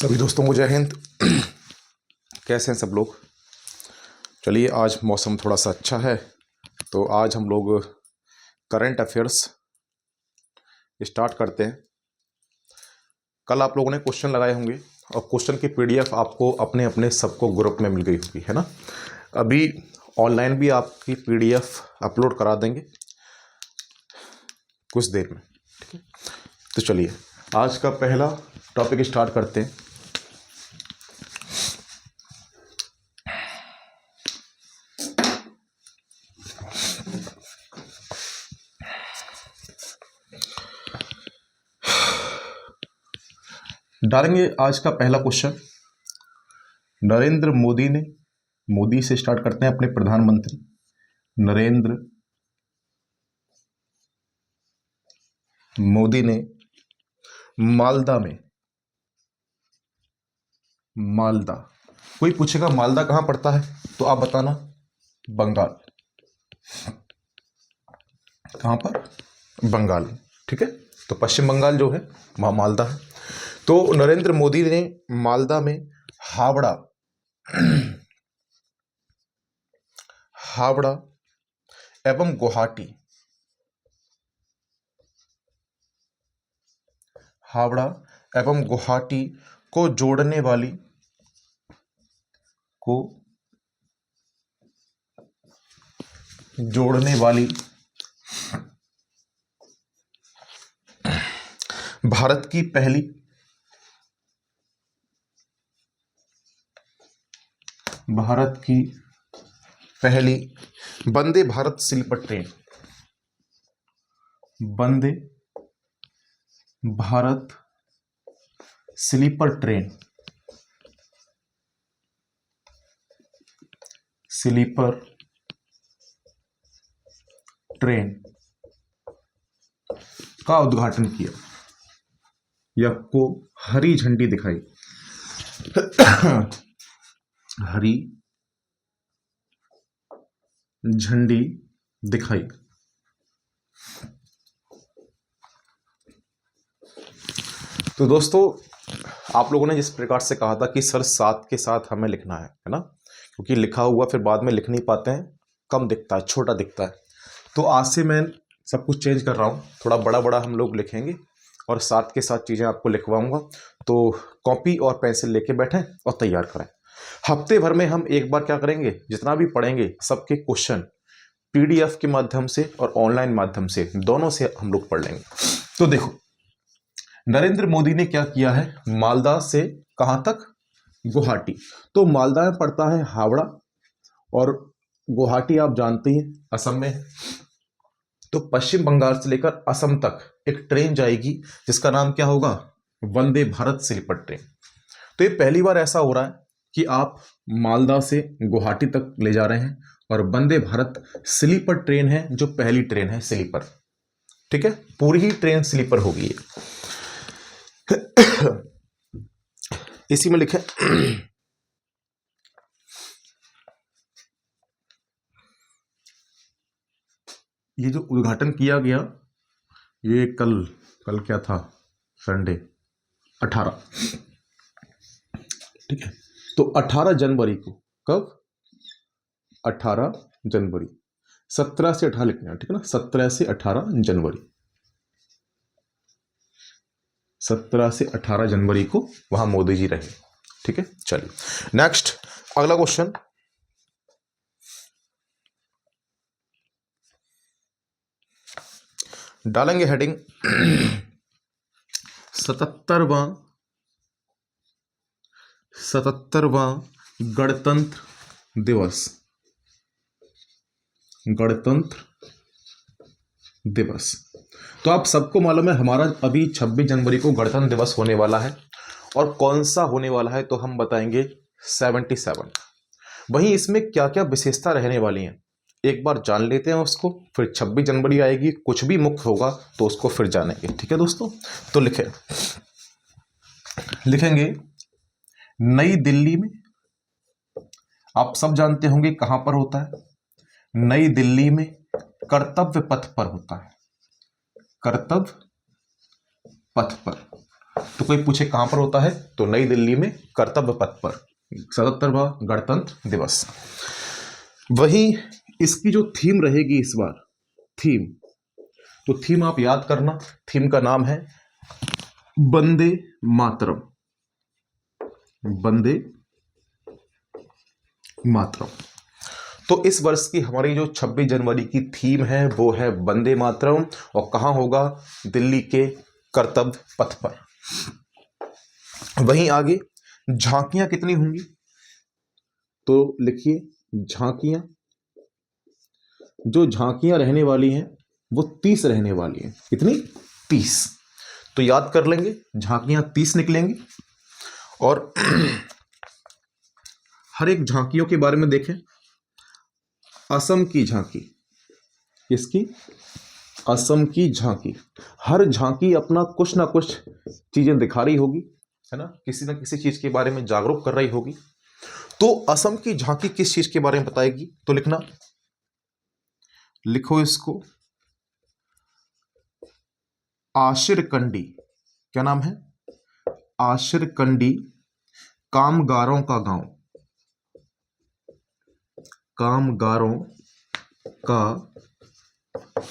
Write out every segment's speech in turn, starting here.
सभी दोस्तों को जय हिंद। कैसे हैं सब लोग। चलिए, आज मौसम थोड़ा सा अच्छा है तो आज हम लोग करंट अफेयर्स स्टार्ट करते हैं। कल आप लोगों ने क्वेश्चन लगाए होंगे और क्वेश्चन की पीडीएफ आपको अपने अपने सबको ग्रुप में मिल गई होगी, है ना। अभी ऑनलाइन भी आपकी पीडीएफ अपलोड करा देंगे कुछ देर में, ठीक है। तो चलिए आज का पहला टॉपिक स्टार्ट करते हैं। डालेंगे आज का पहला क्वेश्चन। नरेंद्र मोदी ने, मोदी से स्टार्ट करते हैं, अपने प्रधानमंत्री नरेंद्र मोदी ने मालदा में, मालदा, कोई पूछेगा मालदा कहाँ पड़ता है तो आप बताना बंगाल। कहाँ पर? बंगाल, ठीक है। तो पश्चिम बंगाल जो है वहाँ मालदा है। तो नरेंद्र मोदी ने मालदा में हावड़ा हावड़ा एवं गुवाहाटी, हावड़ा एवं गुवाहाटी को जोड़ने वाली, को जोड़ने वाली भारत की पहली Vande Bharat sleeper train, Vande Bharat sleeper train, sleeper train का उद्घाटन किया या को हरी झंडी दिखाई हरी झंडी दिखाई। तो दोस्तों, आप लोगों ने जिस प्रकार से कहा था कि सर साथ के साथ हमें लिखना है ना, क्योंकि लिखा हुआ फिर बाद में लिख नहीं पाते हैं, कम दिखता है, छोटा दिखता है। तो आज से मैं सब कुछ चेंज कर रहा हूँ, थोड़ा बड़ा बड़ा हम लोग लिखेंगे और साथ के साथ चीज़ें आपको लिखवाऊंगा। तो कॉपी और पेंसिल लेके बैठें और तैयार करें। हफ्ते भर में हम एक बार क्या करेंगे, जितना भी पढ़ेंगे सबके क्वेश्चन पीडीएफ के माध्यम से और ऑनलाइन माध्यम से, दोनों से हम लोग पढ़ लेंगे। तो देखो, नरेंद्र मोदी ने क्या किया है, मालदा से कहां तक? गुवाहाटी। तो मालदा में पड़ता है हावड़ा और गुवाहाटी आप जानते हैं असम में है। तो पश्चिम बंगाल से लेकर असम तक एक ट्रेन जाएगी जिसका नाम क्या होगा? वंदे भारत स्लीपर ट्रेन। तो ये पहली बार ऐसा हो रहा है कि आप मालदा से गुवाहाटी तक ले जा रहे हैं और वंदे भारत स्लीपर ट्रेन है, जो पहली ट्रेन है स्लीपर, ठीक है। पूरी ही ट्रेन स्लीपर होगी इसी में लिखे ये जो उद्घाटन किया गया, ये कल क्या था? संडे 18, ठीक है। तो 18 जनवरी को, कब? 18 जनवरी, 17 से 18 लिखना, ठीक है ना। 17 से 18 जनवरी, 17 से 18 जनवरी को वहां मोदी जी रहे, ठीक है। चलिए नेक्स्ट, अगला क्वेश्चन। डालेंगे हेडिंग 77वां गणतंत्र दिवस, गणतंत्र दिवस। तो आप सबको मालूम है हमारा अभी 26 जनवरी को गणतंत्र दिवस होने वाला है, और कौन सा होने वाला है तो हम बताएंगे 77। वहीं इसमें क्या क्या विशेषता रहने वाली हैं एक बार जान लेते हैं उसको, फिर 26 जनवरी आएगी, कुछ भी मुख्य होगा तो उसको फिर जानेंगे, ठीक है दोस्तों। तो लिखेंगे नई दिल्ली में, आप सब जानते होंगे कहां पर होता है, नई दिल्ली में कर्तव्य पथ पर होता है, कर्तव्य पथ पर। तो कोई पूछे कहाँ पर होता है, तो नई दिल्ली में कर्तव्य पथ पर 77वां गणतंत्र दिवस। वहीं इसकी जो थीम रहेगी इस बार, थीम, तो थीम आप याद करना, थीम का नाम है वंदे मातरम। वंदे मातरम। तो इस वर्ष की हमारी जो 26 जनवरी की थीम है वो है वंदे मातरम, और कहाँ होगा, दिल्ली के कर्तव्य पथ पर। वहीं आगे झांकियां कितनी होंगी, तो लिखिए झांकियां, जो झांकियां रहने वाली हैं वो 30 रहने वाली हैं। कितनी, 30। तो याद कर लेंगे, झांकियां 30 निकलेंगी। और हर एक झांकियों के बारे में देखें। असम की झांकी, किसकी, असम की झांकी। हर झांकी अपना कुछ ना कुछ चीजें दिखा रही होगी, है ना, किसी ना किसी चीज के बारे में जागरूक कर रही होगी। तो असम की झांकी किस चीज के बारे में बताएगी, तो लिखना, लिखो इसको, आशिरकंडी। क्या नाम है, आशिरकंडी कामगारों का गांव। कामगारों का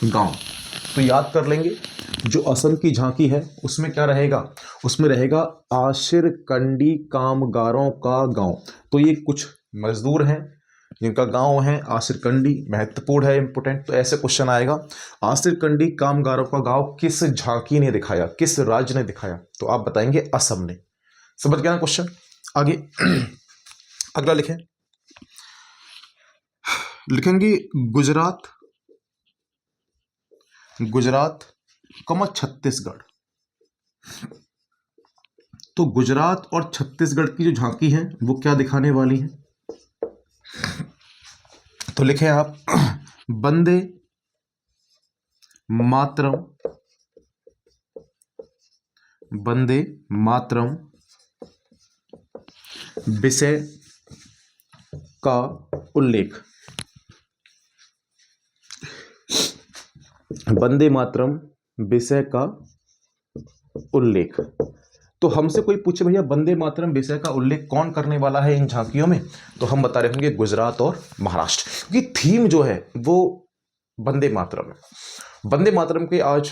गांव। तो याद कर लेंगे, जो असम की झांकी है उसमें क्या रहेगा, उसमें रहेगा आशिरकंडी कामगारों का गांव। तो ये कुछ मजदूर हैं जिनका गांव है आशिरकंडी, महत्वपूर्ण है, इंपोर्टेंट। तो ऐसे क्वेश्चन आएगा, आशिरकंडी कामगारों का गांव किस झांकी ने दिखाया, किस राज्य ने दिखाया, तो आप बताएंगे असम ने। समझ गया ना क्वेश्चन। आगे अगला लिखें, लिखेंगे गुजरात, गुजरात कमा छत्तीसगढ़। तो गुजरात और छत्तीसगढ़ की जो झांकी है वो क्या दिखाने वाली है, तो लिखें आप वंदे मातरम, वंदे मातरम विषय का उल्लेख। वंदे मातरम विषय का उल्लेख। तो हमसे कोई पूछे भैया वंदे मातरम विषय का उल्लेख कौन करने वाला है इन झांकियों में, तो हम बता रहे होंगे गुजरात और महाराष्ट्र, क्योंकि थीम जो है वो वंदे मातरम है। वंदे मातरम के आज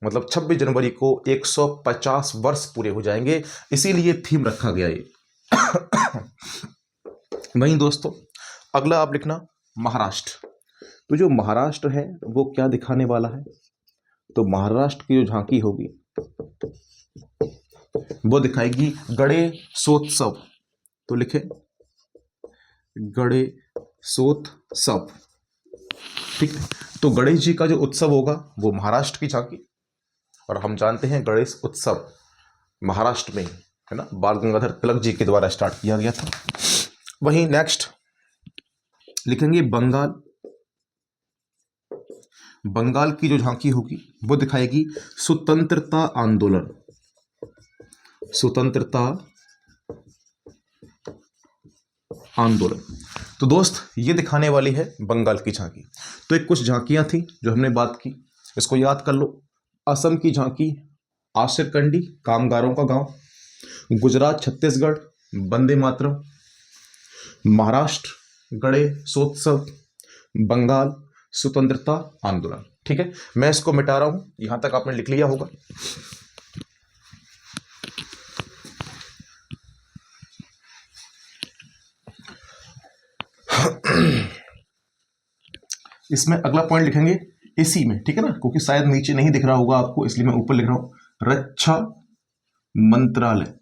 मतलब 26 जनवरी को 150 वर्ष पूरे हो जाएंगे, इसीलिए थीम रखा गया ये। वहीं दोस्तों अगला आप लिखना महाराष्ट्र। तो जो महाराष्ट्र है वो क्या दिखाने वाला है, तो महाराष्ट्र की जो झांकी होगी वो दिखाएगी गणेशोत्सव। तो लिखे गणेशोत्सव, ठीक है। तो गणेश जी का जो उत्सव होगा वो महाराष्ट्र की झांकी, और हम जानते हैं गणेश उत्सव महाराष्ट्र में ही है ना, बाल गंगाधर तिलक जी के द्वारा स्टार्ट किया गया था। वहीं नेक्स्ट लिखेंगे बंगाल। बंगाल की जो झांकी होगी वो दिखाएगी स्वतंत्रता आंदोलन, स्वतंत्रता आंदोलन। तो दोस्त ये दिखाने वाली है बंगाल की झांकी। तो एक कुछ झांकियां थी जो हमने बात की, इसको याद कर लो। असम की झांकी आशिरकंडी कामगारों का गांव, गुजरात छत्तीसगढ़ वंदे मातरम, महाराष्ट्र गणेशोत्सव, बंगाल स्वतंत्रता आंदोलन। ठीक है, मैं इसको मिटा रहा हूं, यहां तक आपने लिख लिया होगा। इसमें अगला पॉइंट लिखेंगे इसी में, ठीक है ना, क्योंकि शायद नीचे नहीं दिख रहा होगा आपको, इसलिए मैं ऊपर लिख रहा हूं रक्षा मंत्रालय।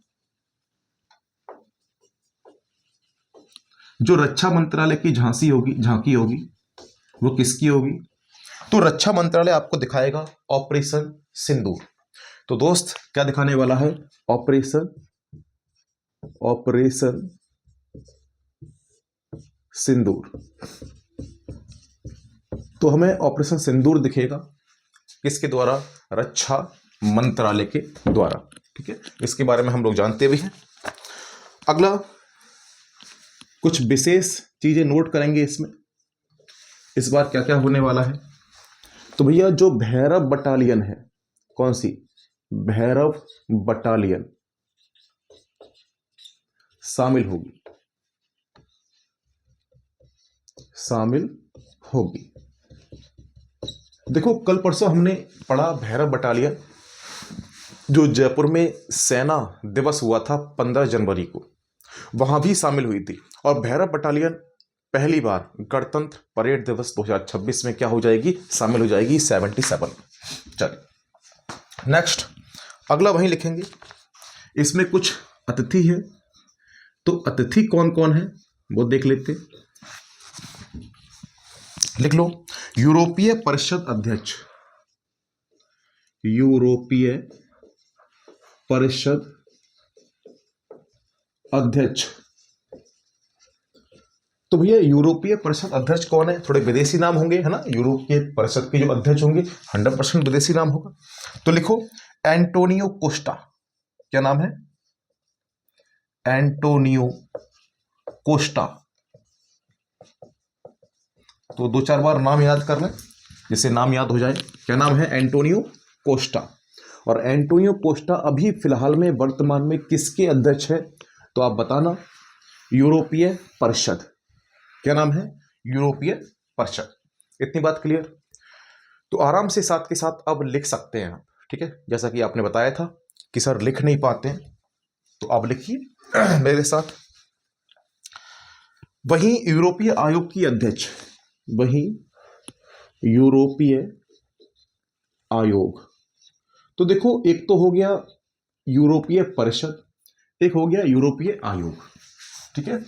जो रक्षा मंत्रालय की झांसी होगी, झांकी होगी, वो किसकी होगी, तो रक्षा मंत्रालय आपको दिखाएगा ऑपरेशन सिंदूर। तो दोस्त क्या दिखाने वाला है, ऑपरेशन सिंदूर। तो हमें ऑपरेशन सिंदूर दिखेगा किसके द्वारा, रक्षा मंत्रालय के द्वारा। ठीक है, इसके बारे में हम लोग जानते भी हैं। अगला कुछ विशेष चीजें नोट करेंगे इसमें, इस बार क्या क्या होने वाला है। तो भैया जो भैरव बटालियन है, कौन सी, भैरव बटालियन शामिल होगी, शामिल होगी। देखो कल परसों हमने पढ़ा भैरव बटालियन जो जयपुर में सेना दिवस हुआ था 15 जनवरी को, वहां भी शामिल हुई थी। और भैरव बटालियन पहली बार गणतंत्र परेड दिवस 2026 में क्या हो जाएगी, शामिल हो जाएगी 77। चलिए नेक्स्ट अगला वहीं लिखेंगे। इसमें कुछ अतिथि है, तो अतिथि कौन कौन है वो देख लेते। लिख लो यूरोपीय परिषद अध्यक्ष, यूरोपीय परिषद अध्यक्ष। तो भैया यूरोपीय परिषद अध्यक्ष कौन है, थोड़े विदेशी नाम होंगे है ना, यूरोपीय परिषद के जो अध्यक्ष होंगे 100% विदेशी नाम होगा। तो लिखो एंटोनियो कोस्टा, क्या नाम है, एंटोनियो कोस्टा। तो 2-4 बार नाम याद कर लें जिससे नाम याद हो जाए। क्या नाम है, एंटोनियो कोस्टा। और एंटोनियो कोस्टा अभी फिलहाल में वर्तमान में किसके अध्यक्ष है, तो आप बताना, यूरोपीय परिषद। क्या नाम है, यूरोपीय परिषद। इतनी बात क्लियर। तो आराम से साथ के साथ अब लिख सकते हैं आप, ठीक है। जैसा कि आपने बताया था कि सर लिख नहीं पाते हैं, तो अब लिखिए मेरे साथ। वहीं यूरोपीय आयोग की अध्यक्ष, वहीं यूरोपीय आयोग। तो देखो एक तो हो गया यूरोपीय परिषद, एक हो गया यूरोपीय आयोग, ठीक है।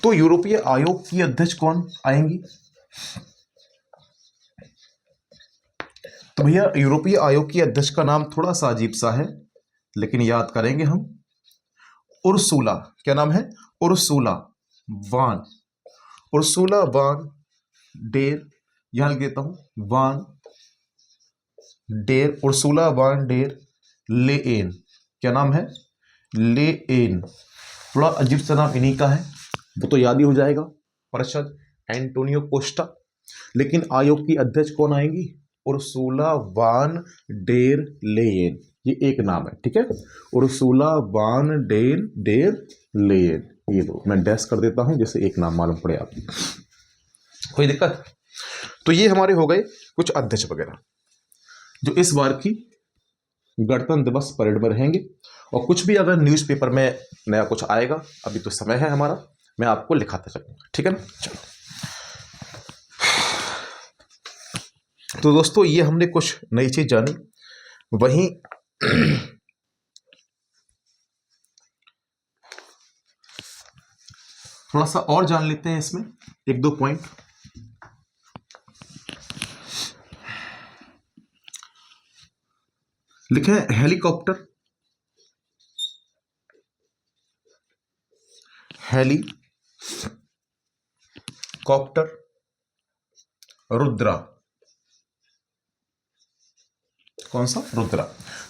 तो यूरोपीय आयोग की अध्यक्ष कौन आएंगी, तो भैया यूरोपीय आयोग की अध्यक्ष का नाम थोड़ा सा अजीब सा है, लेकिन याद करेंगे हम। उर्सुला, क्या नाम है, उर्सुला वान, उर्सुला वान डेर, यहां लिख देता हूं van der, Ursula van der line. क्या नाम है, लेएन। थोड़ा अजीब सा नाम इन्हीं का है, वो तो याद ही हो जाएगा। परिषद एंटोनियो कोस्टा, लेकिन आयोग की अध्यक्ष कौन आएंगी, उर्सुला वान डेर लेयन। ये एक नाम है, ठीक है, उर्सुला वान डेर लेयन। ये दो मैं डैश कर देता हूं जैसे एक नाम मालूम पड़े आपको, कोई दिक्कत। तो ये हमारे हो गए कुछ अध्यक्ष वगैरह जो इस बार की गणतंत्र दिवस परेड में रहेंगे। और कुछ भी अगर न्यूज़पेपर में नया कुछ आएगा, अभी तो समय है हमारा, मैं आपको लिखाता चलूंगा, ठीक है ना। चलो तो दोस्तों ये हमने कुछ नई चीज जानी। वहीं थोड़ा सा और जान लेते हैं इसमें 1-2 पॉइंट। लिखे हेलीकॉप्टर, हेलीकॉप्टर रुद्रा, कौन सा, रुद्रा।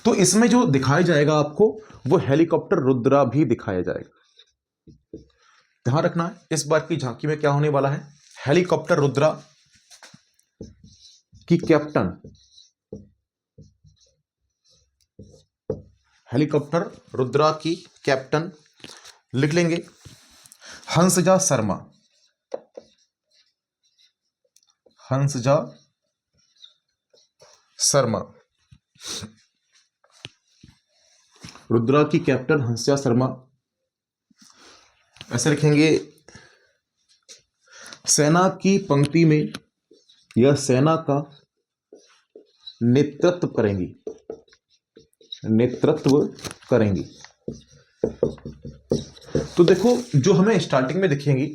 तो इसमें जो दिखाया जाएगा आपको वो हेलीकॉप्टर रुद्रा भी दिखाया जाएगा। ध्यान रखना है इस बार की झांकी में क्या होने वाला है, हेलीकॉप्टर रुद्रा की कैप्टन, हेलीकॉप्टर रुद्रा की कैप्टन लिख लेंगे हंसजा शर्मा, हंसजा शर्मा। रुद्रा की कैप्टन हंसजा शर्मा। ऐसे लिखेंगे सेना की पंक्ति में यह सेना का नेतृत्व करेंगी, नेतृत्व करेंगी। तो देखो जो हमें स्टार्टिंग में दिखेंगी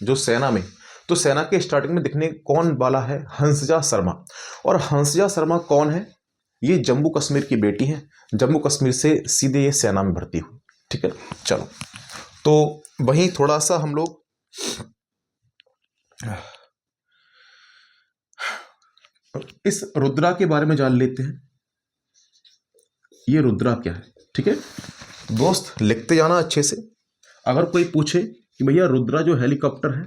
जो सेना में, तो सेना के स्टार्टिंग में दिखने कौन वाला है, हंसजा शर्मा। और हंसजा शर्मा कौन है, ये जम्मू कश्मीर की बेटी है, जम्मू कश्मीर से सीधे ये सेना में भर्ती हुई, ठीक है। चलो तो वहीं थोड़ा सा हम लोग इस रुद्रा के बारे में जान लेते हैं। ये रुद्रा क्या है, ठीक है दोस्त, लिखते जाना अच्छे से। अगर कोई पूछे कि भैया रुद्रा जो हेलीकॉप्टर है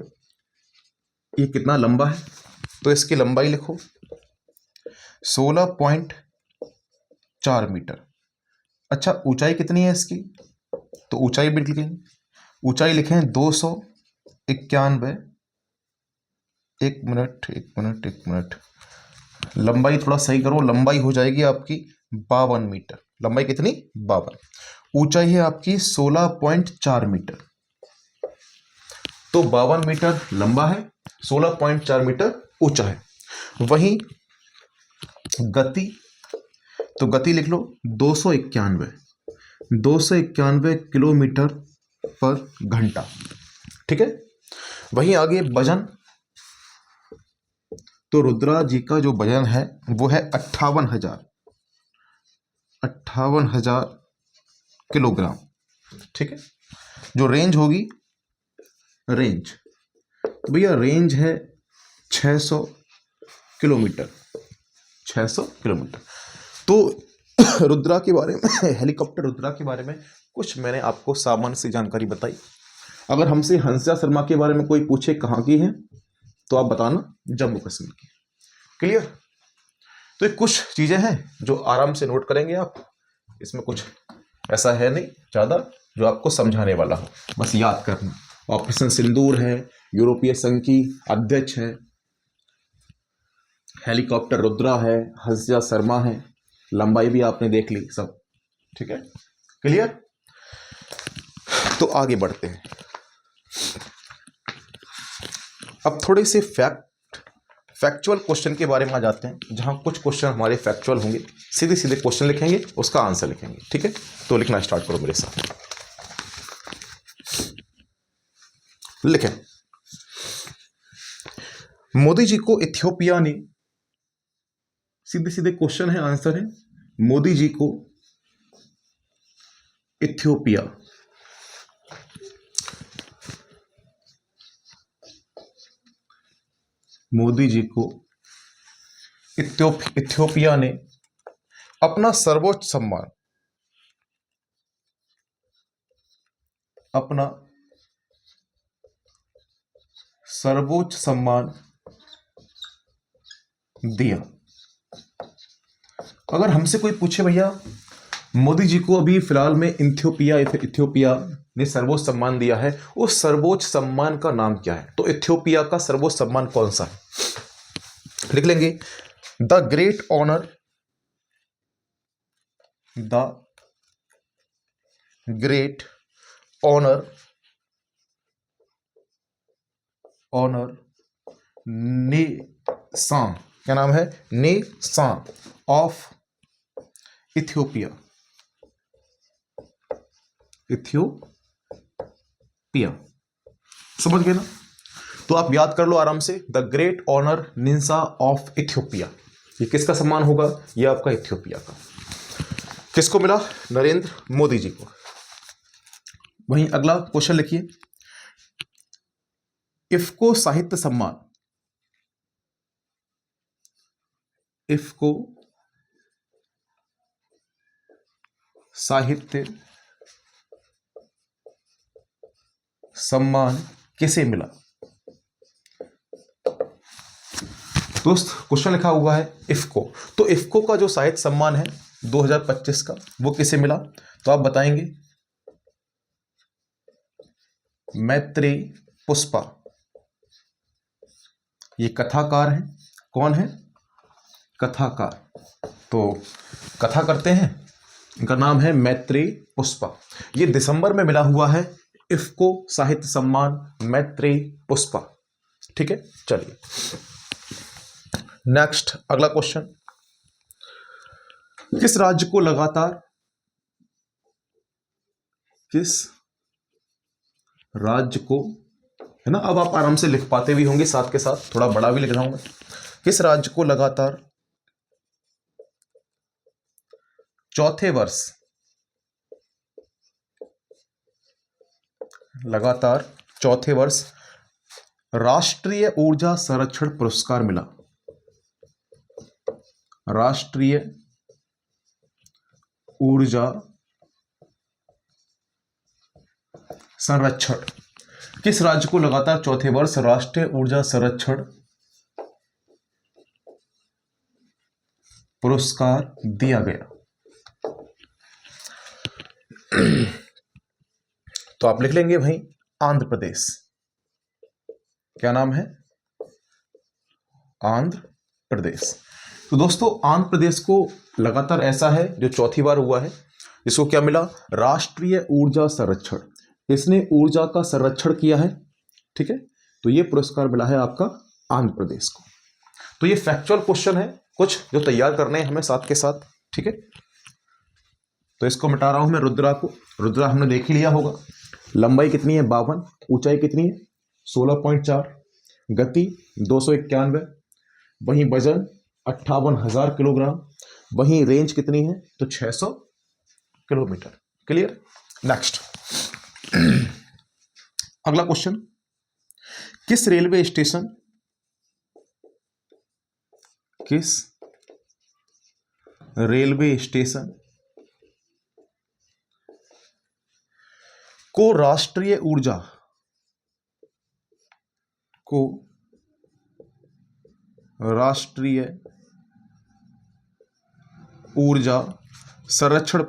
ये कितना लंबा है, तो इसकी लंबाई लिखो 16.4 मीटर, अच्छा, ऊंचाई कितनी है इसकी? तो ऊंचाई भी लिखें, ऊंचाई लिखें 291। एक मिनट एक मिनट एक मिनट, लंबाई थोड़ा सही करो, लंबाई हो जाएगी आपकी 52 मीटर। लंबाई कितनी? 52। ऊंचाई है आपकी 16.4 मीटर। तो 52 मीटर लंबा है, 16.4 मीटर ऊंचा है। वहीं गति, तो गति लिख लो 291 किलोमीटर पर घंटा। ठीक है। वहीं आगे वजन, तो रुद्रा जी का जो वजन है वो है 58,000 किलोग्राम। ठीक है। जो रेंज होगी, रेंज, तो भैया रेंज है 600 किलोमीटर। 600 किलोमीटर। तो रुद्रा के बारे में, हेलीकॉप्टर रुद्रा के बारे में कुछ मैंने आपको सामान्य सी जानकारी बताई। अगर हमसे हंसा शर्मा के बारे में कोई पूछे कहाँ की है, तो आप बताना जम्मू कश्मीर की। क्लियर? तो ये कुछ चीजें हैं जो आराम से नोट करेंगे आप। इसमें कुछ ऐसा है नहीं ज़्यादा जो आपको समझाने वाला हो, बस याद करना। ऑपरेशन सिंदूर है, यूरोपीय संघ की अध्यक्ष है, हेलीकॉप्टर रुद्रा है, हंसा शर्मा है, लंबाई भी आपने देख ली सब। ठीक है, क्लियर? तो आगे बढ़ते हैं। अब थोड़े से फैक्चुअल क्वेश्चन के बारे में आ जाते हैं, जहां कुछ क्वेश्चन हमारे फैक्चुअल होंगे। सीधे सीधे क्वेश्चन लिखेंगे, उसका आंसर लिखेंगे। ठीक है, तो लिखना स्टार्ट करो मेरे साथ। लिखें, मोदी जी को इथियोपिया ने, सीधे सीधे क्वेश्चन है, आंसर है मोदी जी को इथियोपिया मोदी जी को इथियोपिया ने अपना सर्वोच्च सम्मान, अपना सर्वोच्च सम्मान दिया। अगर हमसे कोई पूछे भैया मोदी जी को अभी फिलहाल में इथियोपिया ने सर्वोच्च सम्मान दिया है, उस सर्वोच्च सम्मान का नाम क्या है, तो इथियोपिया का सर्वोच्च सम्मान कौन सा है? लिख लेंगे, the great honour, the great honour Nishan, क्या नाम है? Nishan of Ethiopia. समझ गए ना? तो आप याद कर लो आराम से, the great honour Nishan of Ethiopia. ये किसका सम्मान होगा? ये आपका इथियोपिया का। किसको मिला? नरेंद्र मोदी जी को। वहीं अगला क्वेश्चन लिखिए, इफ्को साहित्य सम्मान, इफ्को साहित्य सम्मान किसे मिला? दोस्त क्वेश्चन लिखा हुआ है इफ्को, तो इफ्को का जो साहित्य सम्मान है 2025 का, वो किसे मिला? तो आप बताएंगे, मैत्रेयी पुष्पा। ये कथाकार हैं। कौन है? कथाकार। तो कथा करते हैं, इनका नाम है मैत्रेयी पुष्पा। ये दिसंबर में मिला हुआ है इफ्को साहित्य सम्मान मैत्रेयी पुष्पा। ठीक है, चलिए नेक्स्ट अगला क्वेश्चन, किस राज्य को लगातार, किस राज्य को, है ना, अब आप आराम से लिख पाते भी होंगे, साथ के साथ थोड़ा बड़ा भी लिख रहा हूं मैं, किस राज्य को लगातार चौथे वर्ष राष्ट्रीय ऊर्जा संरक्षण पुरस्कार मिला? राष्ट्रीय ऊर्जा संरक्षण, किस राज्य को लगातार चौथे वर्ष राष्ट्रीय ऊर्जा संरक्षण पुरस्कार दिया गया? तो आप लिख लेंगे भाई आंध्र प्रदेश। क्या नाम है? आंध्र प्रदेश। तो दोस्तों आंध्र प्रदेश को लगातार ऐसा है जो चौथी बार हुआ है, इसको क्या मिला? राष्ट्रीय ऊर्जा संरक्षण। इसने ऊर्जा का संरक्षण किया है, ठीक है। तो ये पुरस्कार मिला है आपका आंध्र प्रदेश को। तो ये फैक्चुअल क्वेश्चन है कुछ जो तैयार करने हैं हमें साथ के साथ, ठीक है। तो इसको मिटा रहा हूं मैं रुद्रा को। रुद्रा हमने देख ही लिया होगा। लंबाई कितनी है? 52। ऊंचाई कितनी है? 16.4। गति 291। वहीं वजन 58,000 किलोग्राम। वहीं रेंज कितनी है? तो 600 किलोमीटर। क्लियर? नेक्स्ट अगला क्वेश्चन, किस रेलवे स्टेशन को राष्ट्रीय ऊर्जा संरक्षण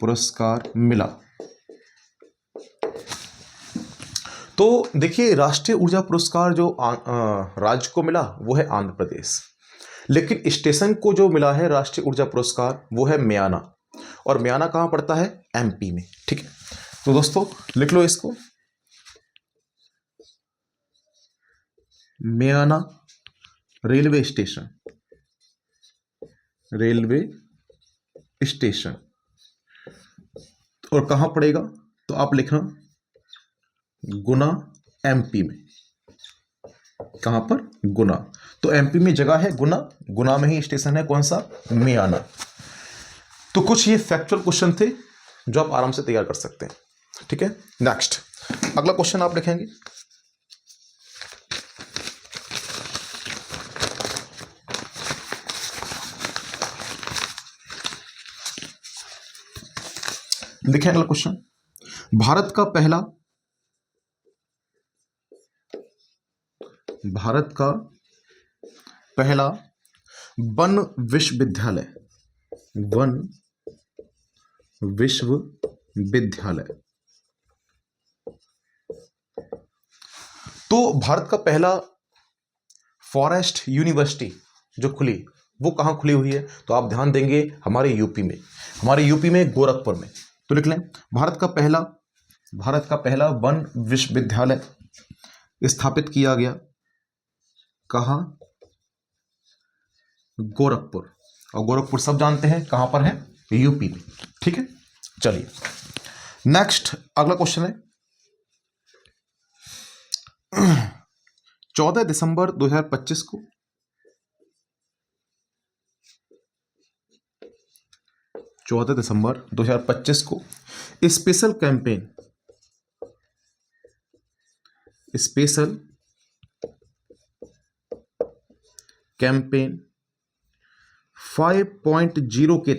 पुरस्कार मिला? तो देखिए राष्ट्रीय ऊर्जा पुरस्कार जो राज्य को मिला वो है आंध्र प्रदेश, लेकिन स्टेशन को जो मिला है राष्ट्रीय ऊर्जा पुरस्कार वो है म्याना। और म्याना कहाँ पड़ता है? एमपी में, ठीक है। तो दोस्तों लिख लो इसको, म्याना रेलवे स्टेशन और कहाँ पड़ेगा? तो आप लिखना गुना, एमपी में। कहां पर? गुना। तो एमपी में जगह है गुना, गुना में ही स्टेशन है कौन सा? म्याना। तो कुछ ये फैक्चुअल क्वेश्चन थे जो आप आराम से तैयार कर सकते हैं, ठीक है। नेक्स्ट अगला क्वेश्चन आप लिखेंगे, लिखें अगला क्वेश्चन, भारत का पहला वन विश्वविद्यालय। तो भारत का पहला फॉरेस्ट यूनिवर्सिटी जो खुली वो कहां खुली हुई है? तो आप ध्यान देंगे हमारे यूपी में गोरखपुर में। तो लिख लें भारत का पहला वन विश्वविद्यालय स्थापित किया गया कहां? गोरखपुर। और गोरखपुर सब जानते हैं कहां पर है? यूपी में, ठीक है। चलिए नेक्स्ट अगला क्वेश्चन है, 14 दिसंबर 2025 को स्पेशल कैंपेन 5.0 के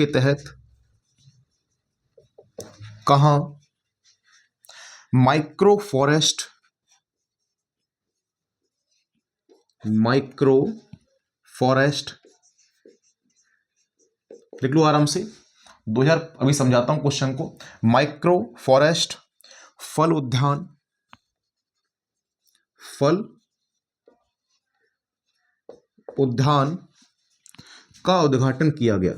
तहत कहां माइक्रो फॉरेस्ट लिख लो आराम से। 2000 अभी समझाता हूं क्वेश्चन को। माइक्रो फॉरेस्ट फल उद्यान का उद्घाटन किया गया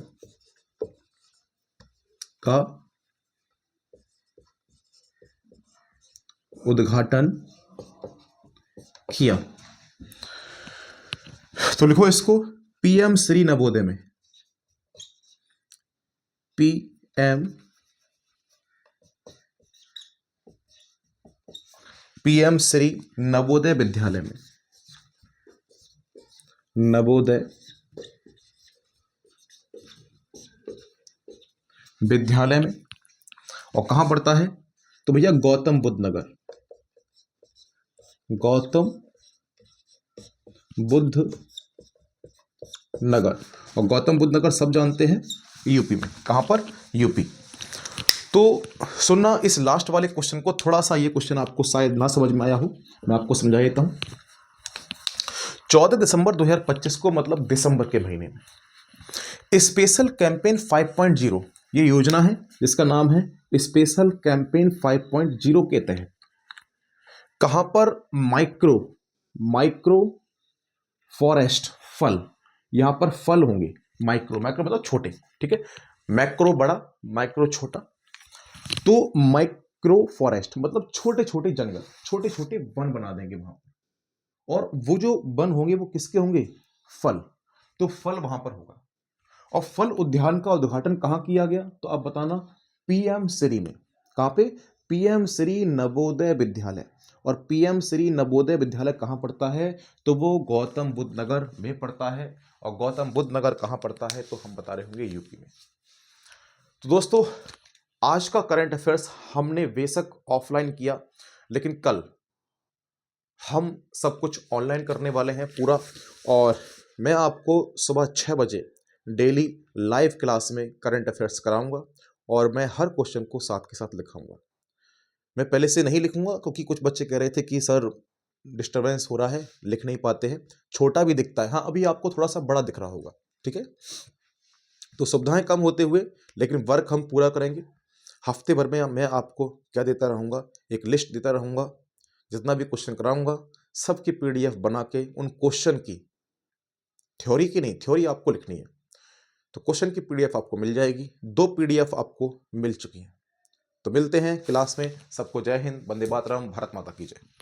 तो लिखो इसको पीएम श्री नवोदय में, पीएम श्री नवोदय विद्यालय में, और कहां पड़ता है? तो भैया गौतम बुद्ध नगर और गौतम बुद्ध नगर सब जानते हैं यूपी में। कहां पर? यूपी। तो सुनना इस लास्ट वाले क्वेश्चन को, थोड़ा सा ये क्वेश्चन आपको शायद ना समझ में आया हो, मैं आपको समझा देता हूँ। 14 दिसंबर 2025 को, मतलब दिसंबर के महीने में, स्पेशल कैंपेन 5.0 ये योजना है जिसका नाम है स्पेशल कैंपेन 5.0 के तहत कहां पर माइक्रो फॉरेस्ट फल, यहां पर फल होंगे। माइक्रो मतलब छोटे, ठीक है, मैक्रो बड़ा, माइक्रो छोटा। तो माइक्रो फॉरेस्ट मतलब छोटे छोटे जंगल, छोटे छोटे वन बना देंगे वहां पर, और वो जो वन होंगे वो किसके होंगे? फल। तो फल वहां पर होगा। और फल उद्यान का उद्घाटन कहाँ किया गया? तो आप बताना, पीएम श्री में। कहाँ पे? पीएम श्री नवोदय विद्यालय। और पीएम श्री नवोदय विद्यालय कहाँ पड़ता है? तो वो गौतम बुद्ध नगर में पड़ता है। और गौतम बुद्ध नगर कहाँ पड़ता है? तो हम बता रहे होंगे यूपी में। तो दोस्तों, आज का करंट अफेयर्स हमने बेशक ऑफलाइन किया, लेकिन कल हम सब कुछ ऑनलाइन करने वाले हैं पूरा। और मैं आपको सुबह 6 बजे डेली लाइव क्लास में करंट अफेयर्स कराऊंगा, और मैं हर क्वेश्चन को साथ के साथ लिखाऊंगा। मैं पहले से नहीं लिखूंगा क्योंकि कुछ बच्चे कह रहे थे कि सर डिस्टरबेंस हो रहा है, लिख नहीं पाते हैं, छोटा भी दिखता है। हाँ, अभी आपको थोड़ा सा बड़ा दिख रहा होगा, ठीक है। तो सुविधाएं कम होते हुए लेकिन वर्क हम पूरा करेंगे। हफ्ते भर में मैं आपको क्या देता रहूँगा? एक लिस्ट देता रहूँगा। जितना भी क्वेश्चन कराऊंगा सबकी पीडीएफ बना के, उन क्वेश्चन की, थ्योरी की नहीं, थ्योरी आपको लिखनी है, तो क्वेश्चन की पीडीएफ आपको मिल जाएगी। 2 पीडीएफ आपको मिल चुकी हैं। तो मिलते हैं क्लास में। सबको जय हिंद, वंदे मातरम, भारत माता की जय।